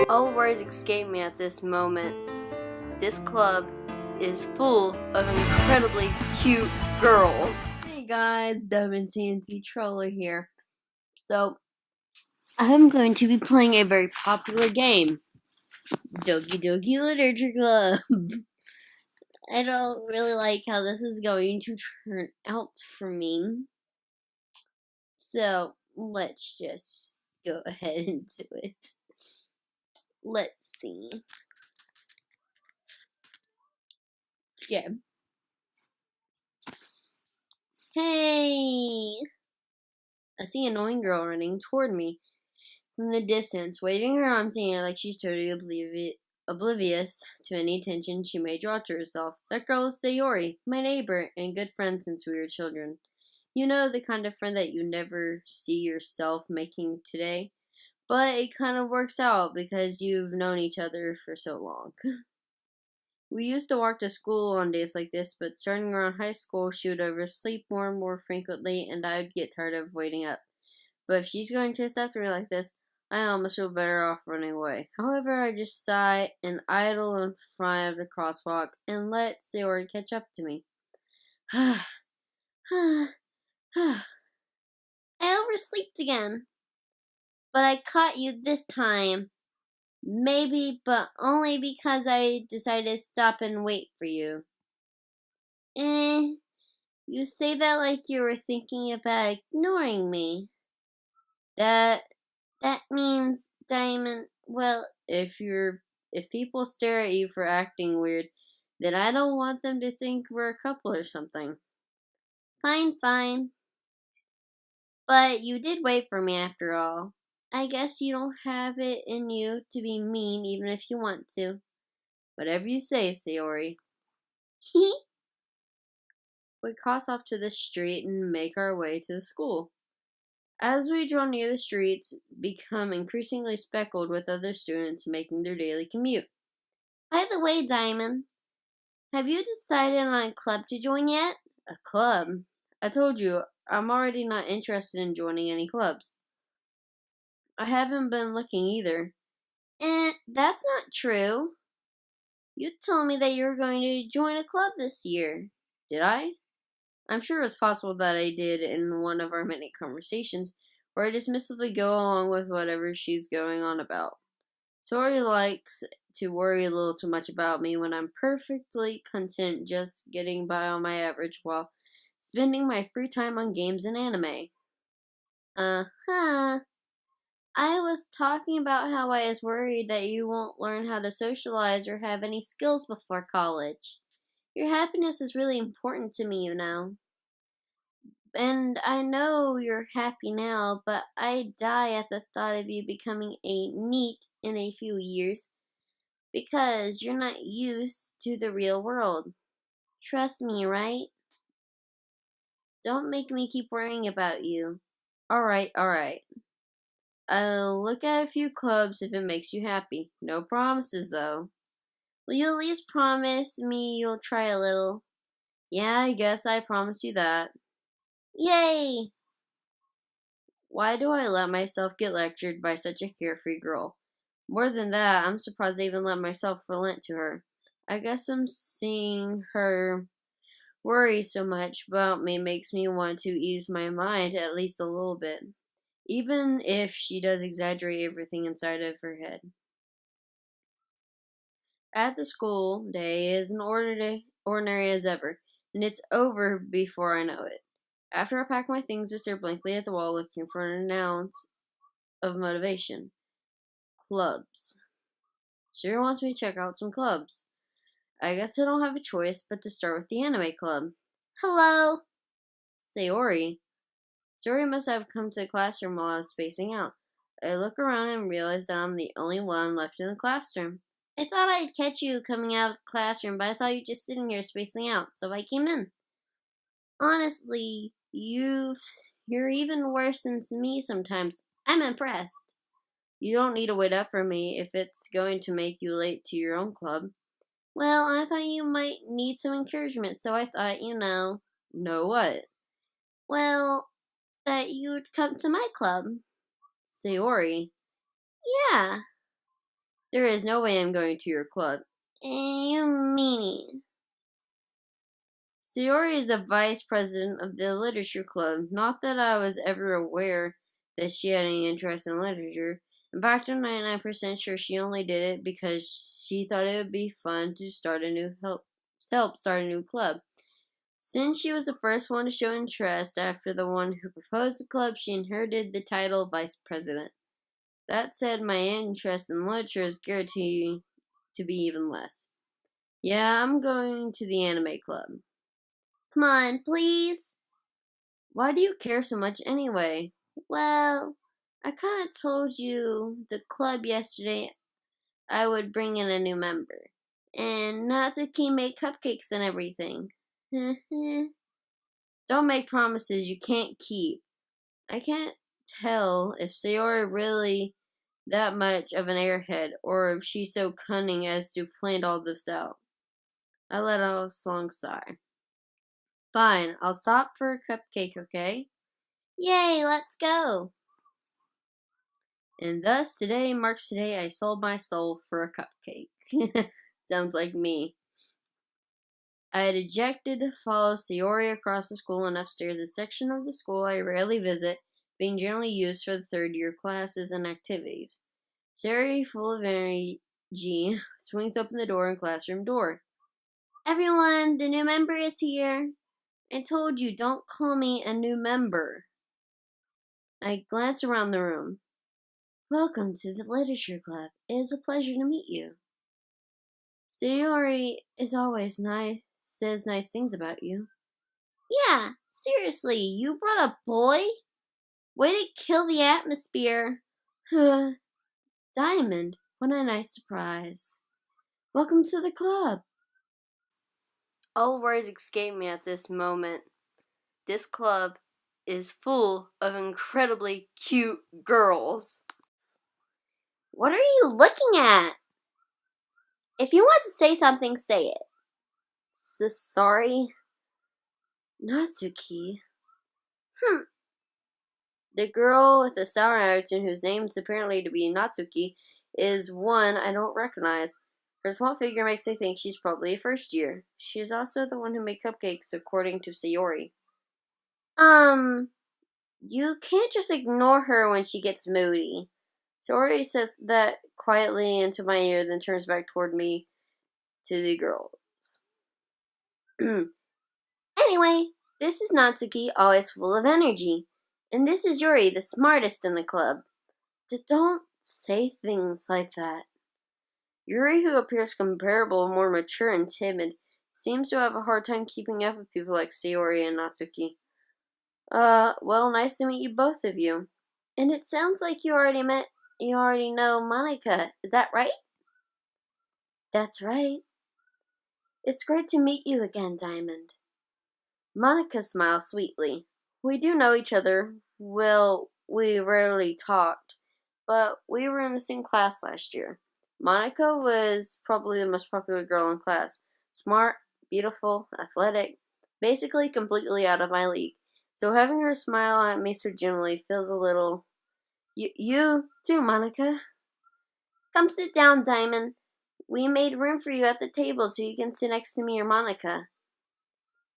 All words escape me at this moment. This club is full of incredibly cute girls. Hey guys, Devin CNC Troller here. So, I'm going to be playing a very popular game, Doki Doki Literature Club. I don't really like how this is going to turn out for me. So, let's just go ahead and do it. Let's see. Yeah. Hey! I see an annoying girl running toward me from the distance, waving her arms in the air like she's totally oblivious to any attention she may draw to herself. That girl is Sayori, my neighbor and good friend since we were children. You know, the kind of friend that you never see yourself making today. But it kind of works out because you've known each other for so long. We used to walk to school on days like this, but starting around high school, she would oversleep more and more frequently, and I would get tired of waiting up. But if she's going to accept me like this, I almost feel better off running away. However, I just sigh and idle in front of the crosswalk and let Sayori catch up to me. I overslept again. But I caught you this time. Maybe, but only because I decided to stop and wait for you. You say that like you were thinking about ignoring me. That means, Diamond, well, if people stare at you for acting weird, then I don't want them to think we're a couple or something. Fine. But you did wait for me after all. I guess you don't have it in you to be mean even if you want to. Whatever you say, Sayori. We cross off to the street and make our way to the school. As we draw near, the streets become increasingly speckled with other students making their daily commute. By the way, Diamond, have you decided on a club to join yet? A club? I told you, I'm already not interested in joining any clubs. I haven't been looking either. That's not true. You told me that you were going to join a club this year. Did I? I'm sure it's possible that I did in one of our many conversations, or I dismissively go along with whatever she's going on about. Sayori likes to worry a little too much about me when I'm perfectly content just getting by on my average while spending my free time on games and anime. I was talking about how I was worried that you won't learn how to socialize or have any skills before college. Your happiness is really important to me, you know. And I know you're happy now, but I die at the thought of you becoming a NEET in a few years because you're not used to the real world. Trust me, right? Don't make me keep worrying about you. Alright. I'll look at a few clubs if it makes you happy. No promises, though. Will you at least promise me you'll try a little? Yeah, I guess I promise you that. Yay! Why do I let myself get lectured by such a carefree girl? More than that, I'm surprised I even let myself relent to her. I guess I'm seeing her worry so much about me makes me want to ease my mind at least a little bit. Even if she does exaggerate everything inside of her head. At the school, day is an ordinary as ever, and it's over before I know it. After I pack my things, I stare blankly at the wall looking for an ounce of motivation. Clubs. Siri wants me to check out some clubs. I guess I don't have a choice but to start with the anime club. Hello! Sayori. Sayori must have come to the classroom while I was spacing out. I look around and realize that I'm the only one left in the classroom. I thought I'd catch you coming out of the classroom, but I saw you just sitting here spacing out, so I came in. Honestly, you're even worse than me sometimes. I'm impressed. You don't need to wait up for me if it's going to make you late to your own club. Well, I thought you might need some encouragement, so I thought, Know what? Well, that you'd come to my club. Sayori. Yeah. There is no way I'm going to your club. You meanie. Sayori is the vice president of the literature club. Not that I was ever aware that she had any interest in literature. In fact, I'm 99% sure she only did it because she thought it would be fun to help start a new club. Since she was the first one to show interest after the one who proposed the club, she inherited the title of vice president. That said, my interest in literature is guaranteed to be even less. Yeah, I'm going to the anime club. Come on, please. Why do you care so much anyway? Well, I kind of told you the club yesterday I would bring in a new member. And Natsuki made cupcakes and everything. Don't make promises you can't keep. I can't tell if Sayori really that much of an airhead or if she's so cunning as to plan all this out. I let out a long sigh. Fine, I'll stop for a cupcake, okay? Yay, let's go! And thus, today marks the day I sold my soul for a cupcake. Sounds like me. I had ejected to follow Sayori across the school and upstairs, a section of the school I rarely visit, being generally used for the third-year classes and activities. Sayori, full of energy, swings open the door and classroom door. Everyone, the new member is here. I told you, don't call me a new member. I glance around the room. Welcome to the Literature Club. It is a pleasure to meet you. Sayori is always nice, says nice things about you. Yeah, seriously, you brought a boy? Way to kill the atmosphere. Diamond, what a nice surprise. Welcome to the club. All words escape me at this moment. This club is full of incredibly cute girls. What are you looking at? If you want to say something, say it. Sorry. Natsuki. The girl with the sour attitude, whose name is apparently to be Natsuki, is one I don't recognize. Her small figure makes me think she's probably a first year. She is also the one who made cupcakes, according to Sayori. You can't just ignore her when she gets moody. Sayori says that quietly into my ear, then turns back toward me to the girls. Anyway, this is Natsuki, always full of energy. And this is Yuri, the smartest in the club. Just don't say things like that. Yuri, who appears comparable, more mature and timid, seems to have a hard time keeping up with people like Sayori and Natsuki. Well, nice to meet you, both of you. And it sounds like you already know Monica, is that right? That's right. It's great to meet you again, Diamond. Monica smiles sweetly. We do know each other. Well, we rarely talked, but we were in the same class last year. Monica was probably the most popular girl in class. Smart, beautiful, athletic, basically completely out of my league. So having her smile at me so genuinely feels a little... You too, Monica. Come sit down, Diamond. We made room for you at the table so you can sit next to me or Monica.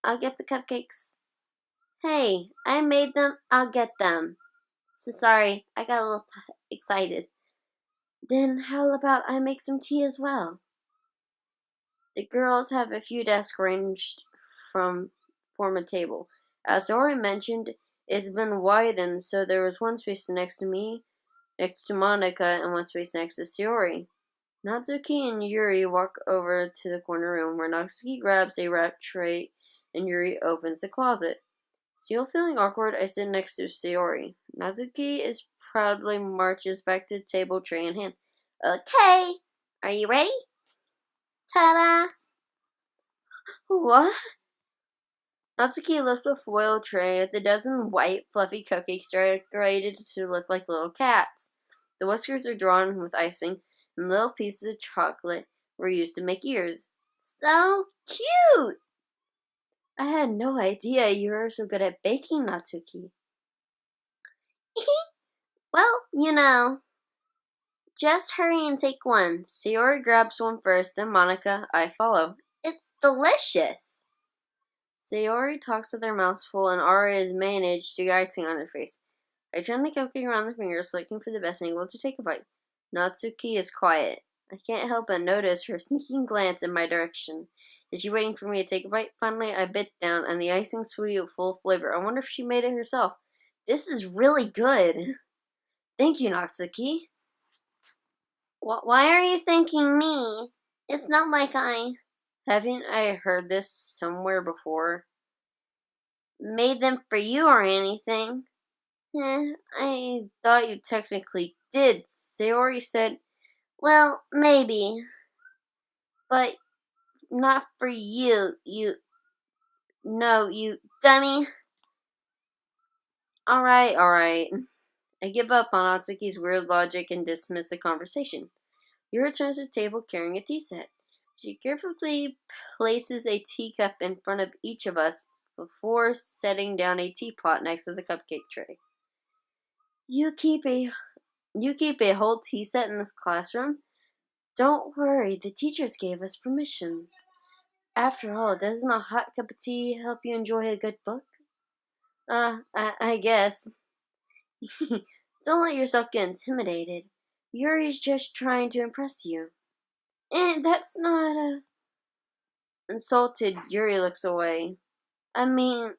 I'll get the cupcakes. Hey, I made them. I'll get them. So sorry, I got a little excited. Then how about I make some tea as well? The girls have a few desks arranged form a table. As Ori mentioned, it's been widened, so there was one space next to me, next to Monica, and one space next to Sayori. Natsuki and Yuri walk over to the corner room, where Natsuki grabs a wrap tray and Yuri opens the closet. Still feeling awkward, I sit next to Sayori. Natsuki proudly marches back to the table, tray in hand. Okay, are you ready? Ta-da! What? Natsuki lifts a foil tray with a dozen white, fluffy cupcakes decorated to look like little cats. The whiskers are drawn with icing, and little pieces of chocolate were used to make ears. So cute! I had no idea you were so good at baking, Natsuki. Well, Just hurry and take one. Sayori grabs one first, then Monica. I follow. It's delicious. Sayori talks with her mouth full, and Aria has managed to get icing on her face. I turn the cupcake around the fingers, looking for the best angle to take a bite. Natsuki is quiet. I can't help but notice her sneaking glance in my direction. Is she waiting for me to take a bite? Finally, I bit down, and the icing's sweet, full of flavor. I wonder if she made it herself. This is really good. Thank you, Natsuki. Why are you thanking me? It's not like Haven't I heard this somewhere before? Made them for you or anything? I thought you technically did. Sayori said, well, maybe. But not for you, No, you dummy. Alright. I give up on Atsuki's weird logic and dismiss the conversation. He returns to the table carrying a tea set. She carefully places a teacup in front of each of us before setting down a teapot next to the cupcake tray. You keep a whole tea set in this classroom? Don't worry, the teachers gave us permission. After all, doesn't a hot cup of tea help you enjoy a good book? I guess. Don't let yourself get intimidated. Yuri's just trying to impress you. And that's not a... Insulted, Yuri looks away. I meant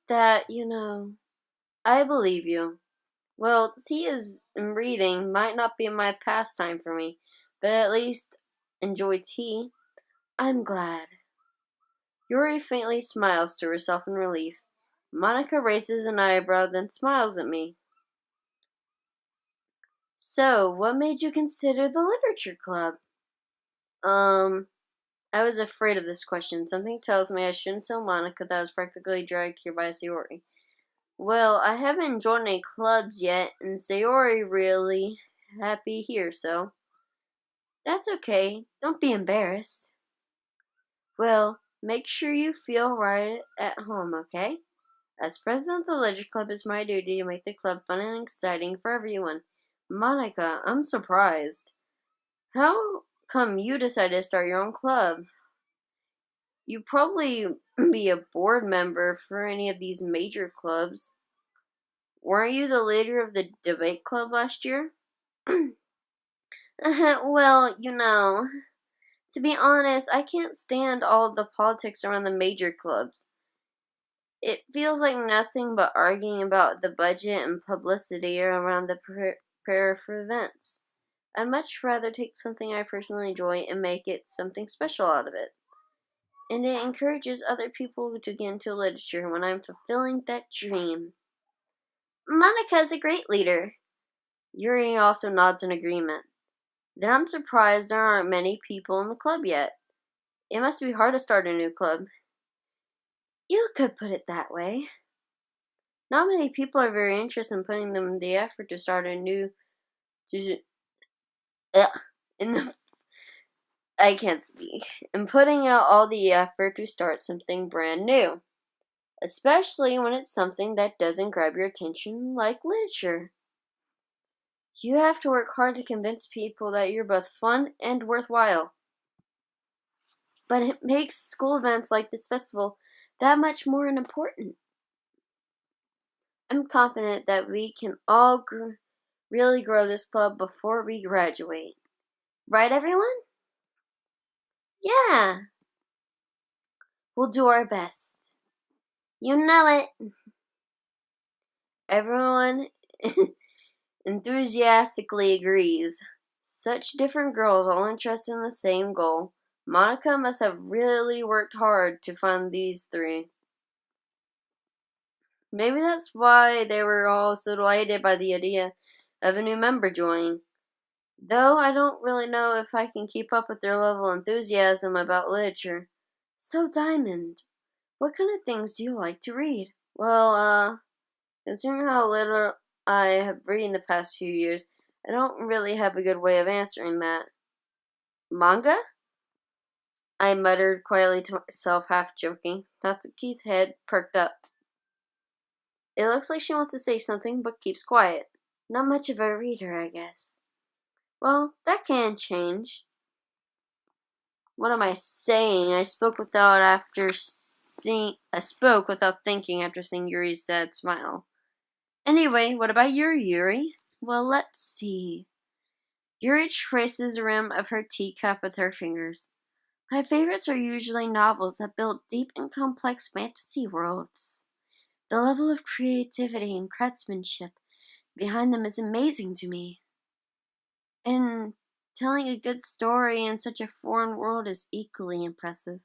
that, I believe you. Well, tea and reading might not be my pastime for me, but at least enjoy tea. I'm glad. Yuri faintly smiles to herself in relief. Monica raises an eyebrow, then smiles at me. So, what made you consider the literature club? I was afraid of this question. Something tells me I shouldn't tell Monica that I was practically dragged here by Sayori. Well, I haven't joined any clubs yet, and Sayori really happy here, so... That's okay. Don't be embarrassed. Well, make sure you feel right at home, okay? As president of the Literature Club, it's my duty to make the club fun and exciting for everyone. Monica, I'm surprised. How come you decided to start your own club? You'd probably be a board member for any of these major clubs. Weren't you the leader of the debate club last year? Well, to be honest, I can't stand all the politics around the major clubs. It feels like nothing but arguing about the budget and publicity around the prepare for events. I'd much rather take something I personally enjoy and make it something special out of it. And it encourages other people to get into literature when I'm fulfilling that dream. Monica's a great leader. Yuri also nods in agreement. Then I'm surprised there aren't many people in the club yet. It must be hard to start a new club. You could put it that way. Not many people are very interested in putting them the effort to start a new... I can't speak. And putting out all the effort to start something brand new. Especially when it's something that doesn't grab your attention like literature. You have to work hard to convince people that you're both fun and worthwhile. But it makes school events like this festival that much more important. I'm confident that we can all really grow this club before we graduate. Right, everyone? Yeah. We'll do our best. You know it. Everyone enthusiastically agrees. Such different girls, all interested in the same goal. Monica must have really worked hard to find these three. Maybe that's why they were all so delighted by the idea of a new member joining. Though I don't really know if I can keep up with their level of enthusiasm about literature. So, Diamond, what kind of things do you like to read? Well, considering how little I have read in the past few years, I don't really have a good way of answering that. Manga? I muttered quietly to myself, half joking. Natsuki's head perked up. It looks like she wants to say something, but keeps quiet. Not much of a reader, I guess. Well, that can change. What am I saying? I spoke without thinking after seeing Yuri's sad smile. Anyway, what about your Yuri? Well, let's see. Yuri traces the rim of her teacup with her fingers. My favorites are usually novels that build deep and complex fantasy worlds. The level of creativity and craftsmanship behind them is amazing to me. And telling a good story in such a foreign world is equally impressive.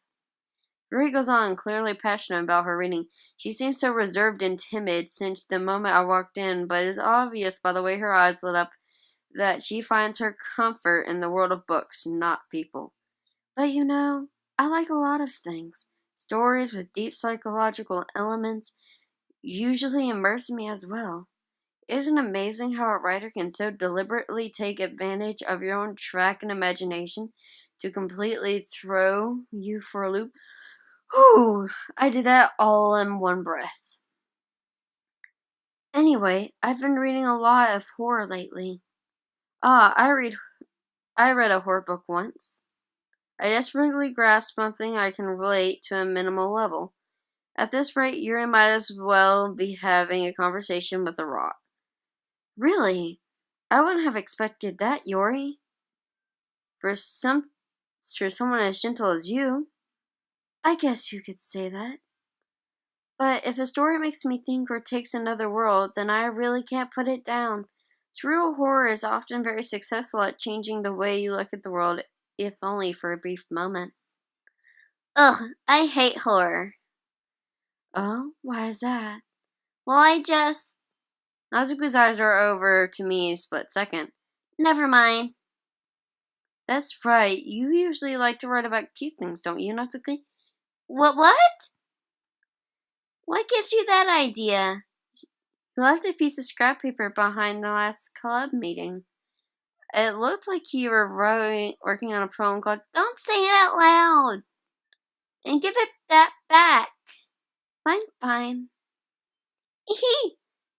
Yuri goes on, clearly passionate about her reading. She seems so reserved and timid since the moment I walked in, but it is obvious by the way her eyes lit up that she finds her comfort in the world of books, not people. But I like a lot of things. Stories with deep psychological elements usually immerse me as well. Isn't it amazing how a writer can so deliberately take advantage of your own track and imagination to completely throw you for a loop? Whew, I did that all in one breath. Anyway, I've been reading a lot of horror lately. I read a horror book once. I desperately grasped something I can relate to a minimal level. At this rate, Yuri might as well be having a conversation with a rock. Really? I wouldn't have expected that, Yuri. For someone as gentle as you, I guess you could say that. But if a story makes me think or takes another world, then I really can't put it down. Surreal horror is often very successful at changing the way you look at the world, if only for a brief moment. Ugh, I hate horror. Oh, why is that? Well, Nazuku's eyes are over to me in a split second. Never mind. That's right. You usually like to write about cute things, don't you, Natsuki? What? What gives you that idea? You left a piece of scrap paper behind the last club meeting. It looked like you were working on a poem called Don't Say It Out Loud! And give it that back. Fine.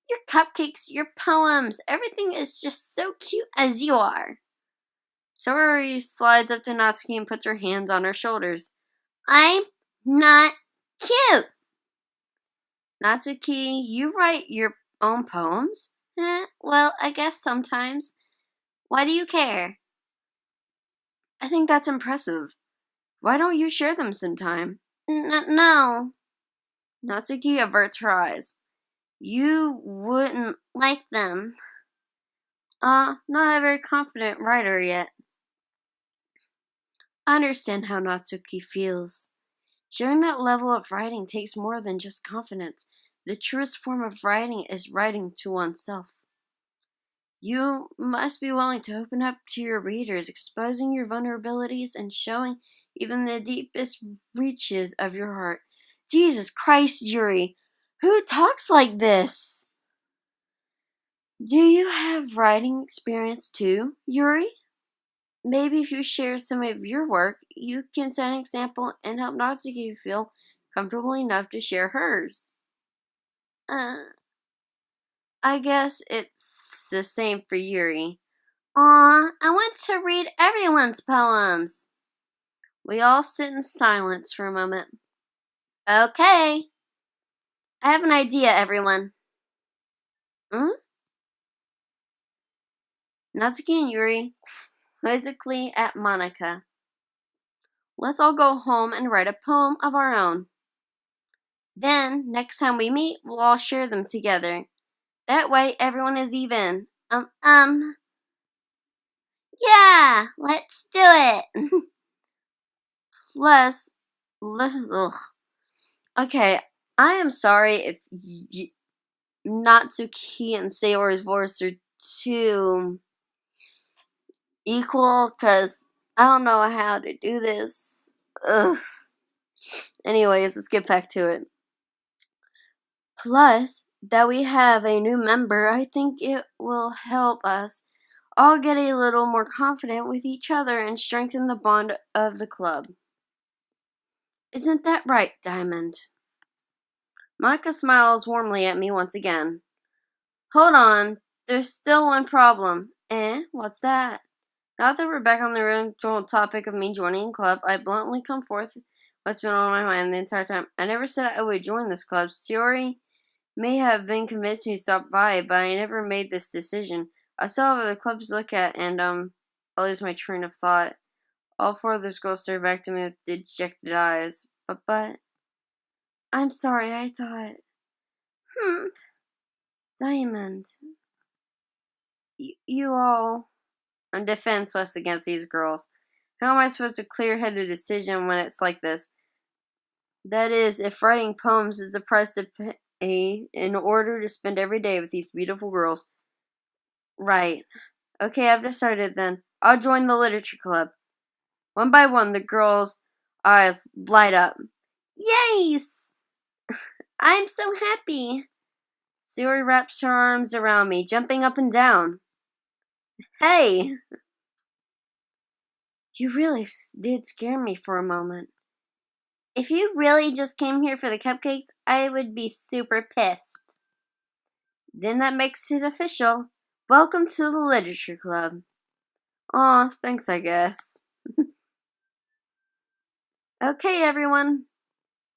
Your cupcakes, your poems, everything is just so cute as you are. Sorori slides up to Natsuki and puts her hands on her shoulders. I'm not cute. Natsuki, you write your own poems? Well, I guess sometimes. Why do you care? I think that's impressive. Why don't you share them sometime? No. Natsuki averts her eyes. You wouldn't like them. Not a very confident writer yet. I understand how Natsuki feels. Sharing that level of writing takes more than just confidence. The truest form of writing is writing to oneself. You must be willing to open up to your readers, exposing your vulnerabilities and showing even the deepest reaches of your heart. Jesus Christ, Yuri, who talks like this? Do you have writing experience too, Yuri? Maybe if you share some of your work, you can set an example and help Natsuki feel comfortable enough to share hers. I guess it's the same for Yuri. Aw, I want to read everyone's poems. We all sit in silence for a moment. Okay. I have an idea, everyone. Natsuki and Yuri quizzically at Monica. Let's all go home and write a poem of our own. Then, next time we meet, we'll all share them together. That way, everyone is even. Yeah, let's do it. Plus, ugh. Okay, I am sorry if Natsuki and Sayori's voice are too equal, because I don't know how to do this. Ugh. Anyways, let's get back to it. Plus, that we have a new member, I think it will help us all get a little more confident with each other and strengthen the bond of the club. Isn't that right, Diamond? Monica smiles warmly at me once again. Hold on, there's still one problem. What's that? Now that we're back on the original topic of me joining a club, I bluntly come forth what's been on my mind the entire time. I never said I would join this club. Shiori may have been convinced me to stop by, but I never made this decision. I still have other clubs to look at, and I lose my train of thought. All four of those girls stared back to me with dejected eyes. But, I'm sorry, I thought, Diamond, you all... I'm defenseless against these girls. How am I supposed to clear-headed decision when it's like this? That is, if writing poems is the price to pay in order to spend every day with these beautiful girls. Right. Okay, I've decided then. I'll join the literature club. One by one, the girls' eyes light up. Yes! I'm so happy. Suri wraps her arms around me, jumping up and down. Hey! You really did scare me for a moment. If you really just came here for the cupcakes, I would be super pissed. Then that makes it official. Welcome to the Literature Club. Aw, thanks, I guess. Okay, everyone.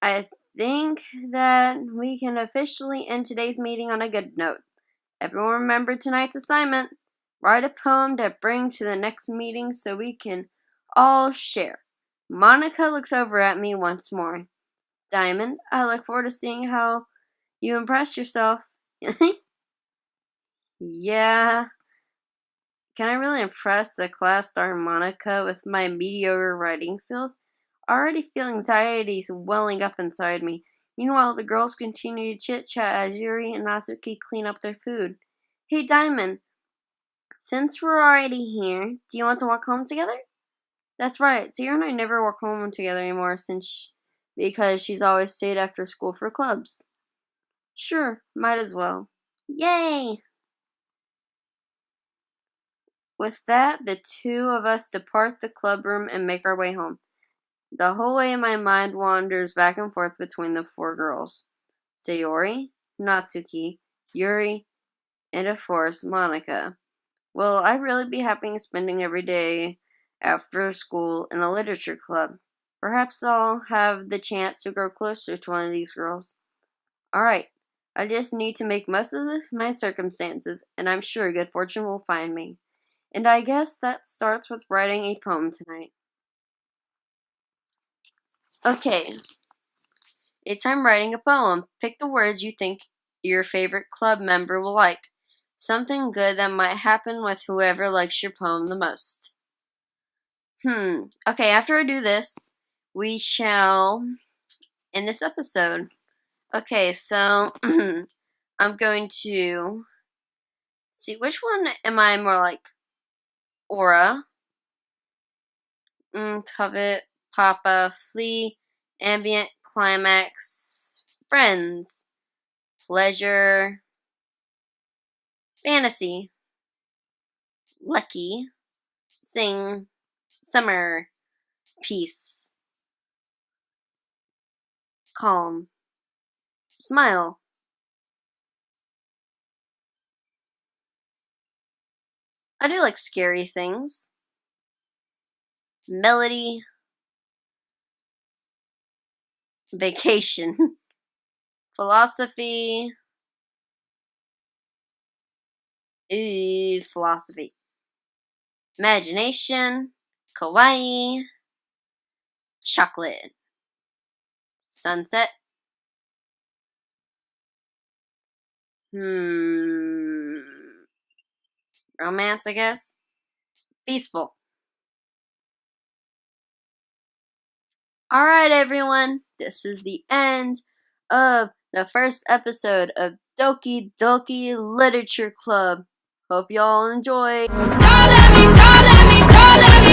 I think that we can officially end today's meeting on a good note. Everyone remember tonight's assignment. Write a poem to bring to the next meeting so we can all share. Monica looks over at me once more. Diamond, I look forward to seeing how you impress yourself. Yeah. Can I really impress the class star Monica with my mediocre writing skills? I already feel anxiety welling up inside me. Meanwhile, the girls continue to chit-chat as Yuri and Natsuki clean up their food. Hey, Diamond, since we're already here, do you want to walk home together? That's right. Zero and I never walk home together anymore because she's always stayed after school for clubs. Sure, might as well. Yay! With that, the two of us depart the club room and make our way home. The whole way my mind wanders back and forth between the four girls. Sayori, Natsuki, Yuri, and of course, Monica. Will I really be happy spending every day after school in the literature club? Perhaps I'll have the chance to grow closer to one of these girls. Alright, I just need to make most of my circumstances, and I'm sure good fortune will find me. And I guess that starts with writing a poem tonight. Okay, it's time writing a poem. Pick the words you think your favorite club member will like. Something good that might happen with whoever likes your poem the most. Okay, after I do this, we shall end this episode. Okay, so I'm going to see which one am I more like. Aura, Covet, Papa, Flee, Ambient, Climax, Friends, Pleasure, Fantasy, Lucky, Sing, Summer, Peace, Calm, Smile. I do like scary things. Melody, Vacation, Philosophy, Philosophy, Imagination, Kawaii, Chocolate, Sunset, Romance, I guess, Peaceful. Alright, everyone, this is the end of the first episode of Doki Doki Literature Club. Hope y'all enjoy. Don't let me